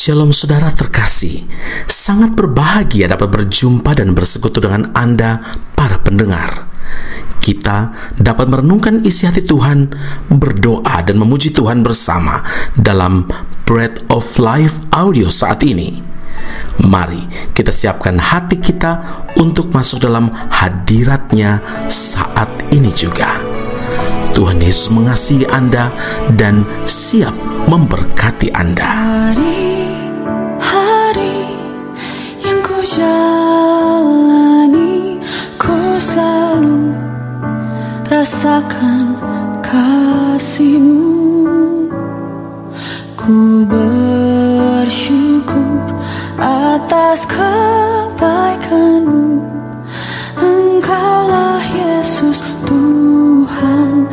Shalom saudara terkasih, sangat berbahagia dapat berjumpa dan bersekutu dengan Anda para pendengar. Kita dapat merenungkan isi hati Tuhan, berdoa dan memuji Tuhan bersama dalam Bread of Life audio saat ini. Mari kita siapkan hati kita untuk masuk dalam hadirat-Nya saat ini juga. Tuhan Yesus mengasihi Anda dan siap memberkati Anda. Hari-hari yang ku jalani, ku selalu rasakan kasih-Mu. Ku bersyukur atas kebaikan-Mu. Engkaulah Yesus Tuhanku.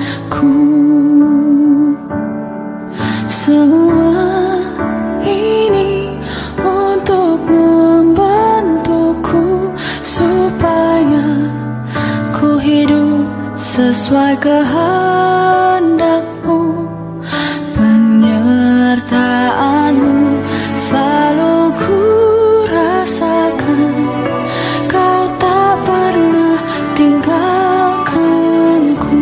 Semua ini untuk membentukku supaya ku hidup sesuai kehendak-Mu. Penyertaan-Mu selalu ku rasakan. Kau tak pernah tinggalkanku.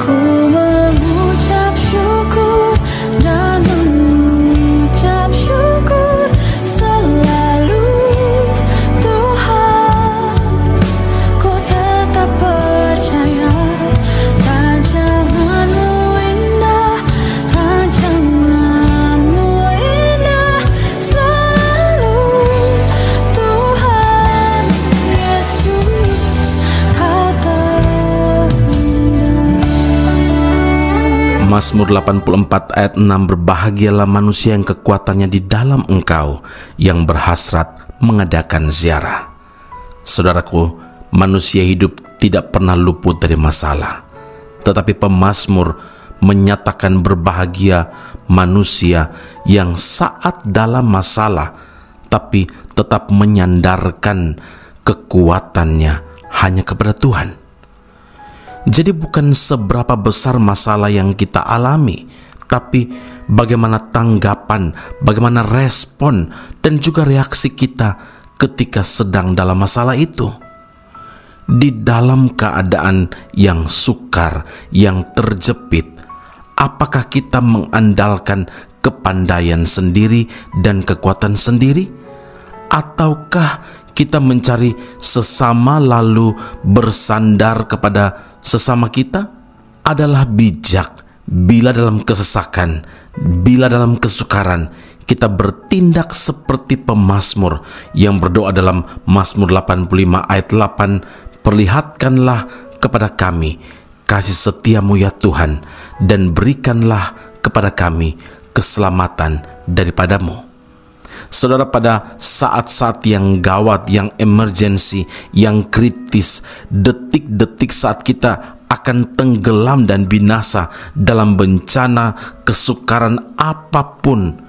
Ku mengucap syukur dan mengucap syukur selalu, Tuhan. Ku tetap percaya rancangan-Mu indah, rancangan-Mu indah selalu, Tuhan Yesus, Kau terindah. Mazmur 84 ayat 6, berbahagialah manusia yang kekuatannya di dalam Engkau, yang berhasrat mengadakan ziarah. Saudaraku, manusia hidup tidak pernah luput dari masalah. Tetapi pemazmur menyatakan berbahagia manusia yang saat dalam masalah, tapi tetap menyandarkan kekuatannya hanya kepada Tuhan. Jadi bukan seberapa besar masalah yang kita alami, tapi bagaimana tanggapan, bagaimana respon, dan juga reaksi kita ketika sedang dalam masalah itu. Di dalam keadaan yang sukar, yang terjepit, apakah kita mengandalkan kepandaian sendiri dan kekuatan sendiri? Ataukah kita mencari sesama lalu bersandar kepada sesama kita? Adalah bijak bila dalam kesesakan, bila dalam kesukaran, kita bertindak seperti pemazmur yang berdoa dalam Mazmur 85 ayat 8, perlihatkanlah kepada kami kasih setia-Mu ya Tuhan, dan berikanlah kepada kami keselamatan daripada-Mu. Saudara, pada saat-saat yang gawat, yang emergensi, yang kritis, detik-detik saat kita akan tenggelam dan binasa dalam bencana, kesukaran apapun,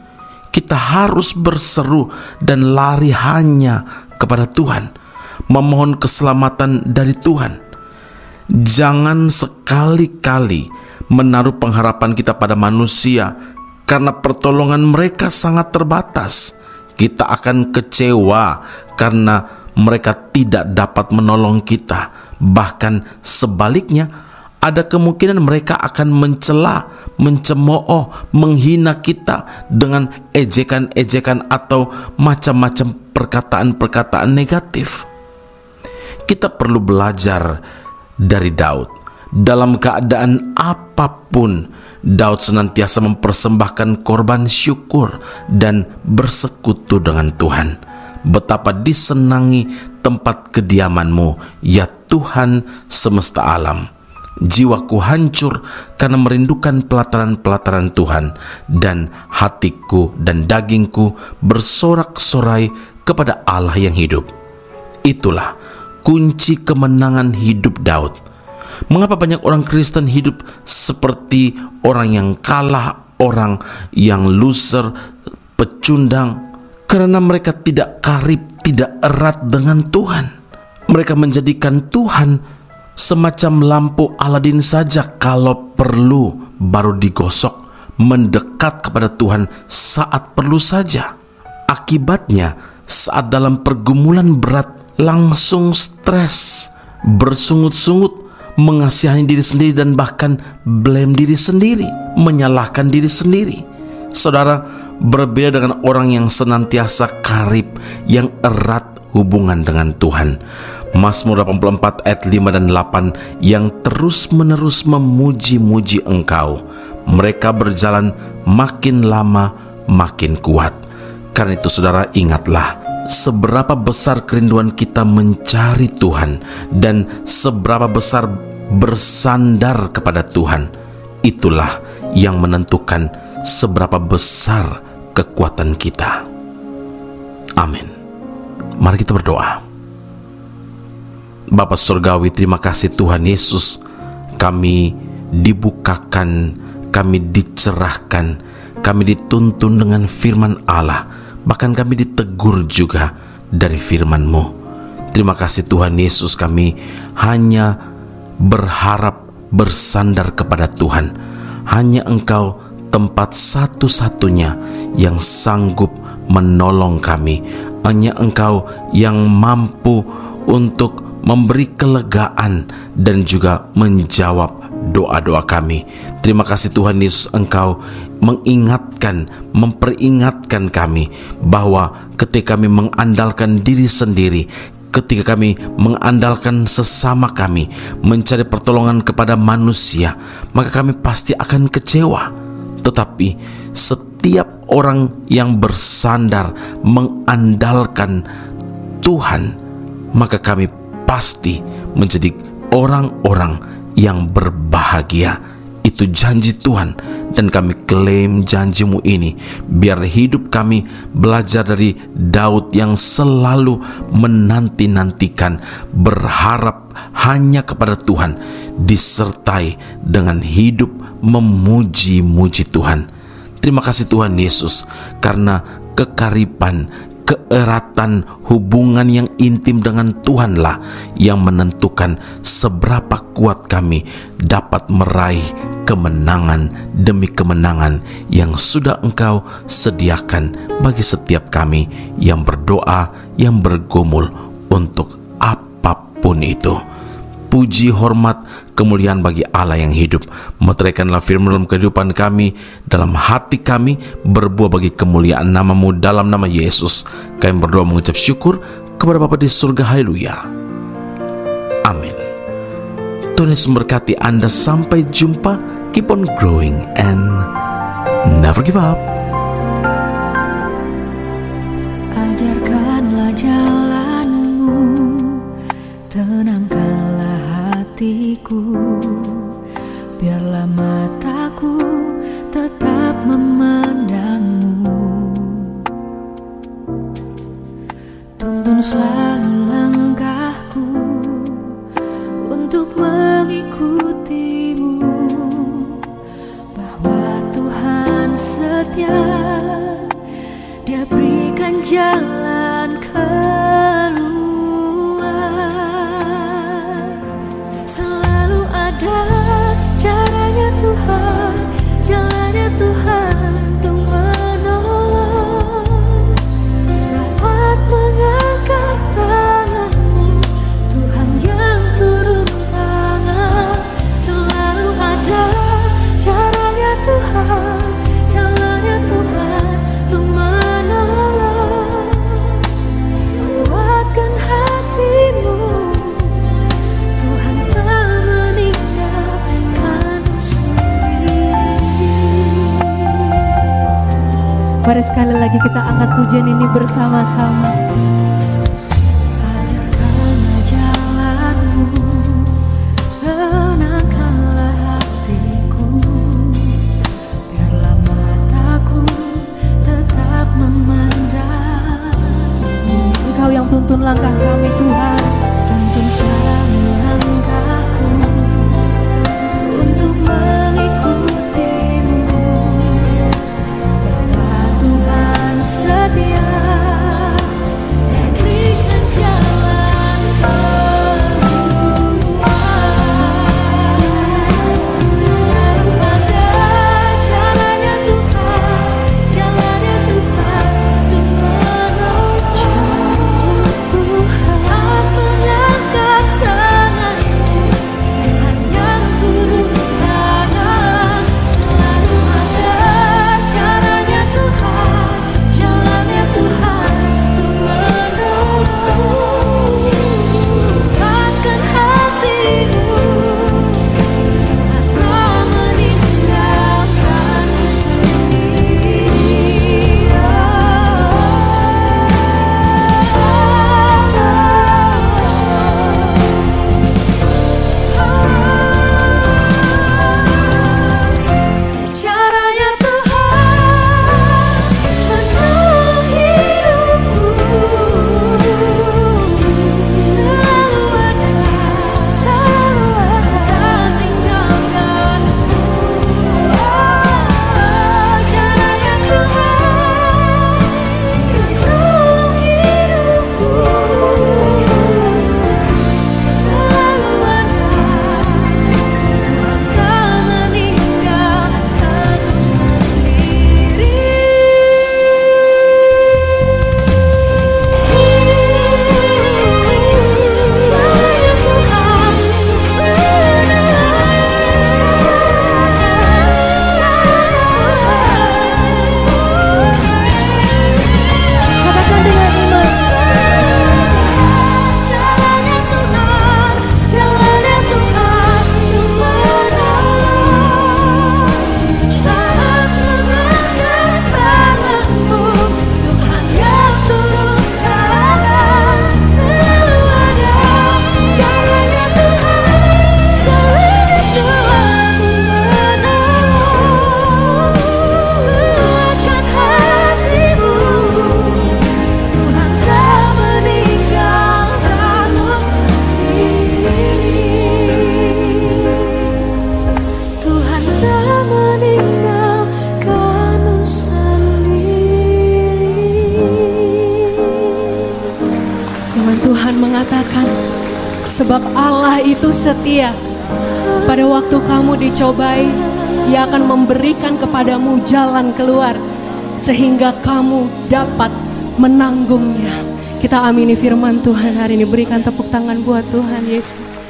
kita harus berseru dan lari hanya kepada Tuhan, memohon keselamatan dari Tuhan. Jangan sekali-kali menaruh pengharapan kita pada manusia, karena pertolongan mereka sangat terbatas. Kita akan kecewa karena mereka tidak dapat menolong kita. Bahkan sebaliknya, ada kemungkinan mereka akan mencela, mencemooh, menghina kita dengan ejekan-ejekan atau macam-macam perkataan-perkataan negatif. Kita perlu belajar dari Daud. Dalam keadaan apapun, Daud senantiasa mempersembahkan korban syukur dan bersekutu dengan Tuhan. Betapa disenangi tempat kediaman-Mu, ya Tuhan semesta alam. Jiwaku hancur karena merindukan pelataran-pelataran Tuhan, dan hatiku dan dagingku bersorak-sorai kepada Allah yang hidup. Itulah kunci kemenangan hidup Daud. Mengapa banyak orang Kristen hidup seperti orang yang kalah, orang yang loser, pecundang? Karena mereka tidak karib, tidak erat dengan Tuhan. Mereka menjadikan Tuhan semacam lampu Aladin saja, kalau perlu baru digosok, mendekat kepada Tuhan saat perlu saja. Akibatnya, saat dalam pergumulan berat langsung stres, bersungut-sungut, mengasihani diri sendiri dan bahkan blame diri sendiri, menyalahkan diri sendiri. Saudara, berbeda dengan orang yang senantiasa karib, yang erat hubungan dengan Tuhan. Mazmur 84 ayat 5 dan 8 yang terus-menerus memuji-muji Engkau. Mereka berjalan makin lama makin kuat. Karena itu saudara, ingatlah seberapa besar kerinduan kita mencari Tuhan dan seberapa besar bersandar kepada Tuhan. Itulah yang menentukan seberapa besar kekuatan kita. Amin. Mari kita berdoa. Bapa Surgawi, terima kasih Tuhan Yesus, kami dibukakan, kami dicerahkan, kami dituntun dengan firman Allah, bahkan kami ditegur juga dari firman-Mu. Terima kasih Tuhan Yesus, kami hanya berharap bersandar kepada Tuhan. Hanya Engkau tempat satu-satunya yang sanggup menolong kami. Hanya Engkau yang mampu untuk memberi kelegaan dan juga menjawab doa-doa kami. Terima kasih Tuhan Yesus, Engkau mengingatkan, memperingatkan kami bahwa ketika kami mengandalkan diri sendiri, ketika kami mengandalkan sesama kami, mencari pertolongan kepada manusia, maka kami pasti akan kecewa. Tetapi setiap orang yang bersandar mengandalkan Tuhan, maka kami pasti menjadi orang-orang yang berbahagia. Itu janji Tuhan, dan kami klaim janji-Mu ini. Biar hidup kami belajar dari Daud yang selalu menanti-nantikan, berharap hanya kepada Tuhan, disertai dengan hidup memuji-muji Tuhan. Terima kasih Tuhan Yesus, karena kekariban, keeratan hubungan yang intim dengan Tuhanlah yang menentukan seberapa kuat kami dapat meraih kemenangan demi kemenangan yang sudah Engkau sediakan bagi setiap kami yang berdoa, yang bergumul untuk apapun itu. Puji, hormat, kemuliaan bagi Allah yang hidup. Meteraikanlah firman dalam kehidupan kami, dalam hati kami, berbuah bagi kemuliaan nama-Mu dalam nama Yesus. Kami berdoa mengucap syukur kepada Bapa di surga. Haleluya. Amin. Tuhan Yesus memberkati Anda. Sampai jumpa. Keep on growing and never give up. Ajarkanlah jalan-Mu, tenangkanlah hatiku, biarlah mataku tetap memandang-Mu. Tuntun selalu langkahku untuk mengikuti-Mu, bahwa Tuhan setia, Dia berikan jalan keluar. Selalu ada caranya Tuhan, jalannya Tuhan untuk menolong. Saat mengangkat tangan-Mu, Tuhan yang turun tangan. Selalu ada caranya Tuhan, jalannya Tuhan untuk menolong. Kuatkan hati-Mu, Tuhan tak meninggalkan-Mu sendiri. Mari sekali lagi kita angkat pujian ini bersama-sama. Ajarkanlah jalan-Mu, tenangkanlah hatiku, biarlah mataku tetap memandang. Engkau yang tuntun langkah kami Tuhan. Tuntun selalu langkahku untuk mengikuti-Mu, bahwa Tuhan setia, Dia berikan jalan keluar. Selalu ada caranya Sebab Allah itu setia. Pada waktu kamu dicobai, Ia akan memberikan kepadamu jalan keluar, sehingga kamu dapat menanggungnya. Kita amini firman Tuhan hari ini. Berikan tepuk tangan buat Tuhan Yesus.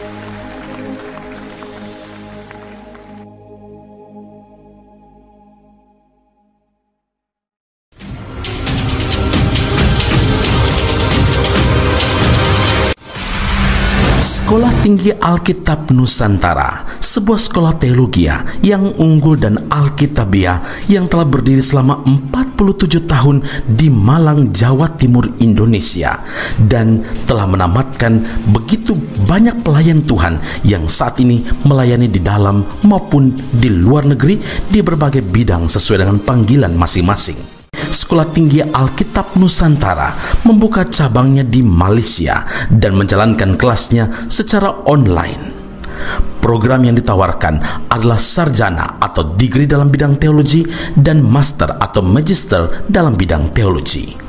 Sekolah Tinggi Alkitab Nusantara, sebuah sekolah teologi yang unggul dan alkitabiah yang telah berdiri selama 47 tahun di Malang, Jawa Timur, Indonesia, dan telah menamatkan begitu banyak pelayan Tuhan yang saat ini melayani di dalam maupun di luar negeri di berbagai bidang sesuai dengan panggilan masing-masing. Sekolah Tinggi Alkitab Nusantara membuka cabangnya di Malaysia dan menjalankan kelasnya secara online. Program yang ditawarkan adalah sarjana atau degree dalam bidang teologi dan master atau magister dalam bidang teologi.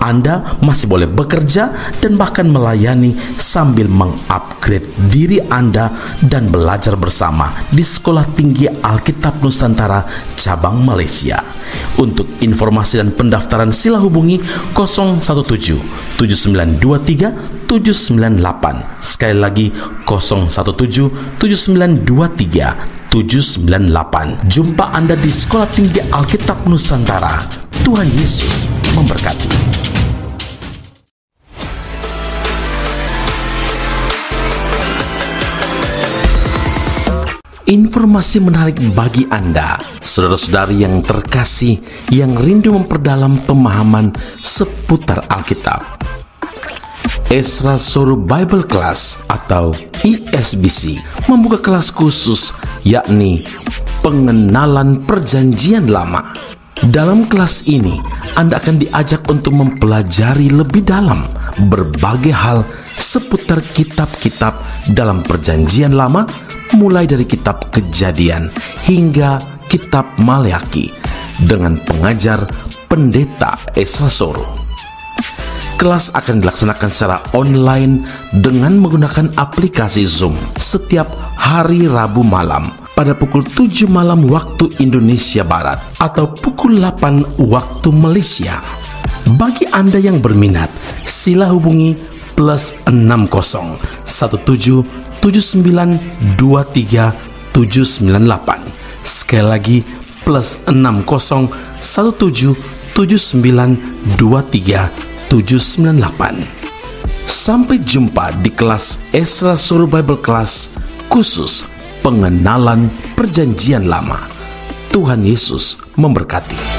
Anda masih boleh bekerja dan bahkan melayani sambil mengupgrade diri Anda dan belajar bersama di Sekolah Tinggi Alkitab Nusantara cabang Malaysia. Untuk informasi dan pendaftaran sila hubungi 017 7923 798. Sekali lagi 017 7923 798. Jumpa Anda di Sekolah Tinggi Alkitab Nusantara. Tuhan Yesus memberkati. Informasi menarik bagi Anda, saudara-saudari yang terkasih, yang rindu memperdalam pemahaman seputar Alkitab. Ezra Soru Bible Class atau ESBC membuka kelas khusus, yakni pengenalan Perjanjian Lama. Dalam kelas ini, Anda akan diajak untuk mempelajari lebih dalam berbagai hal seputar kitab-kitab dalam Perjanjian Lama, mulai dari kitab Kejadian hingga kitab Maleakhi dengan pengajar Pendeta Ezra Soru. Kelas akan dilaksanakan secara online dengan menggunakan aplikasi Zoom setiap hari Rabu malam pada pukul 7 malam waktu Indonesia Barat atau pukul 8 waktu Malaysia. Bagi Anda yang berminat, sila hubungi +60 17 7923 798. Sekali lagi +60 17 7923 798. Sampai jumpa di kelas Ezra Soru Bible Class khusus pengenalan Perjanjian Lama. Tuhan Yesus memberkati.